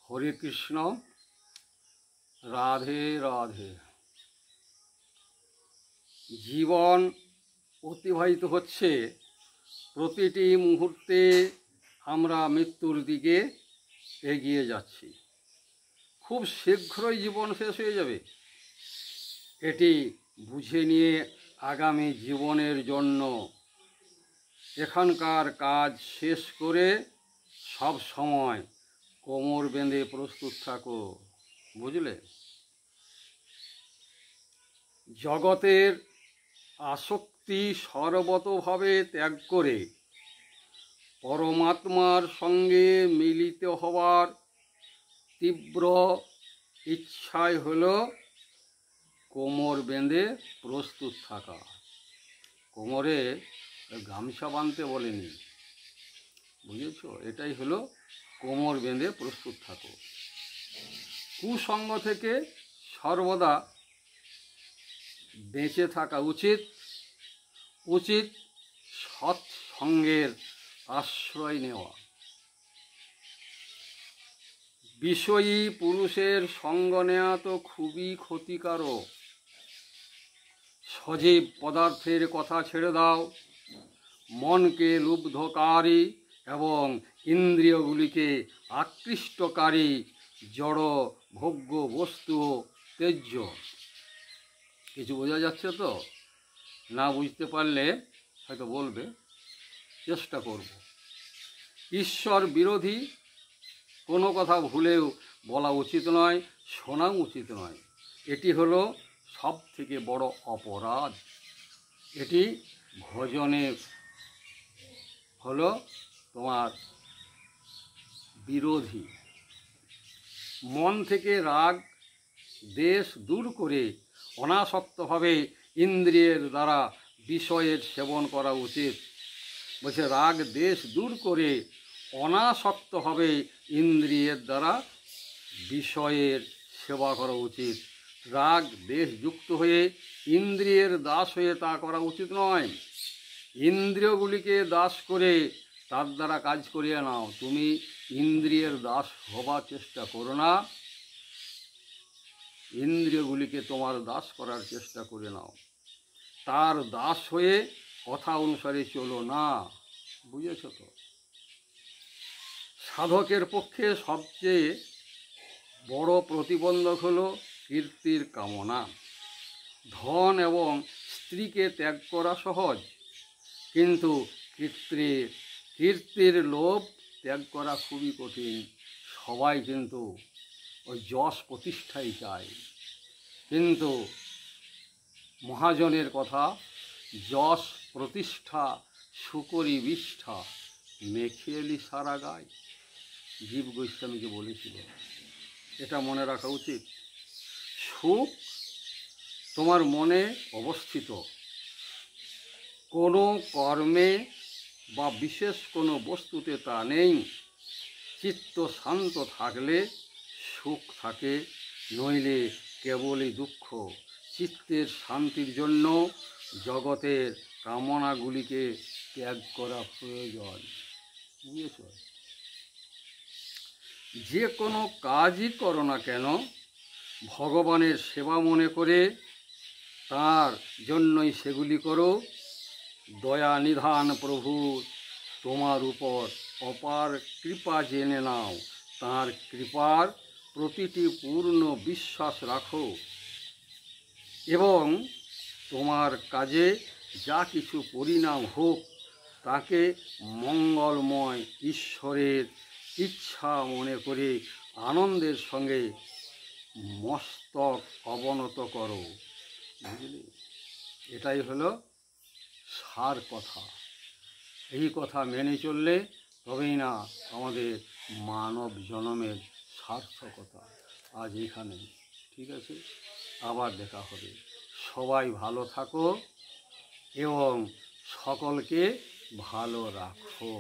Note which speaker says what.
Speaker 1: হরে কৃষ্ণ, রাধে রাধে। জীবন অতিবাহিত হচ্ছে, প্রতিটি মুহূর্তে আমরা মৃত্যুর দিকে এগিয়ে যাচ্ছি। খুব শীঘ্রই জীবন শেষ হয়ে যাবে। এটি বুঝে নিয়ে আগামী জীবনের জন্য এখানকার কাজ শেষ করে সব সময় কোমর বেঁধে প্রস্তুত থাকো, বুঝলে? জগতের আসক্তি সর্বতভাবে ত্যাগ করে পরমাত্মার সঙ্গে মিলিত হওয়ার তীব্র ইচ্ছাই হলো কোমর বেঁধে প্রস্তুত থাকা। কোমরে গামছা বাঁধতে বলেনি, বুঝেছ? এটাই হলো কোমর বেঁধে প্রস্তুত থাকো। কুসঙ্গ থেকে সর্বদা বেঁচে থাকা উচিত। সৎসঙ্গের আশ্রয় নেওয়া। বিষয়ী পুরুষের সঙ্গ নেওয়া তো খুবই ক্ষতিকারক। সজীব পদার্থের কথা ছেড়ে দাও। মনকে লুব্ধকারী এবং ইন্দ্রিয়গুলিকে আকৃষ্টকারী জড় ভোগ্য বস্তু ত্যায্য। কিছু বোঝা যাচ্ছে তো? না বুঝতে পারলে হয়তো বলবে, চেষ্টা করব। ঈশ্বর বিরোধী কোনো কথা ভুলেও বলা উচিত নয়, শোনাও উচিত নয়। এটি হলো সব থেকে বড় অপরাধ। এটি ভজনের হলো তোমার বিরোধী। মন থেকে রাগ দ্বেষ দূর করে অনাসক্তভাবে ইন্দ্রিয়ের দ্বারা বিষয়ের সেবন করা উচিত। বলছে রাগ দ্বেষ দূর করে অনাসক্তভাবে ইন্দ্রিয়ের দ্বারা বিষয়ের সেবা করা উচিত। রাগ দ্বেষ যুক্ত হয়ে ইন্দ্রিয়ের দাস হয়ে তা করা উচিত নয়। ইন্দ্রিয়গুলিকে দাস করে তার দ্বারা কাজ করিয়ে নাও। তুমি ইন্দ্রিয়ের দাস হবার চেষ্টা করো না, ইন্দ্রিয়গুলিকে তোমার দাস করার চেষ্টা করে নাও। তার দাস হয়ে কথা অনুসারে চলো না, বুঝেছ তো? সাধকের পক্ষে সবচেয়ে বড় প্রতিবন্ধক হলো কীর্তির কামনা। ধন এবং স্ত্রীকে ত্যাগ করা সহজ, কিন্তু কীর্তির লোভ ত্যাগ করা খুবই কঠিন। সবাই কিন্তু ওই যশ প্রতিষ্ঠাই চায়, কিন্তু মহাজনের কথা, যশ প্রতিষ্ঠা শুকরি বিষ্ঠা মেখে এলি সারা গায়, জীব গোস্বামীকে বলেছিল। এটা মনে রাখা উচিত। সুখ তোমার মনে অবস্থিত, কোনো কর্মে বা বিশেষ কোনো বস্তুতে তা নেই। চিত্ত শান্ত থাকলে সুখ থাকে, নইলে কেবলই দুঃখ। চিত্তের শান্তির জন্য জগতের কামনাগুলিকে ত্যাগ করা প্রয়োজন, বুঝেছ? যে কোনো কাজই করো না কেন ভগবানের সেবা মনে করে তার জন্যই সেগুলি করো। দয়া নিধান প্রভু তোমার উপর অপার কৃপা জেনে নাও। তাঁর কৃপার প্রতিটি পূর্ণ বিশ্বাস রাখো এবং তোমার কাজে যা কিছু পরিণাম হোক তাকে মঙ্গলময় ঈশ্বরের ইচ্ছা মনে করে আনন্দের সঙ্গে মস্তক অবনত করো, বুঝলি? এটাই হলো সার কথা। এই কথা মেনে চললে তবেই না আমাদের মানব জন্মের সার্থকতা। আজ এখানে, ঠিক আছে? আবার দেখা হবে। সবাই ভালো থাকো এবং সকলকে ভালো রাখো।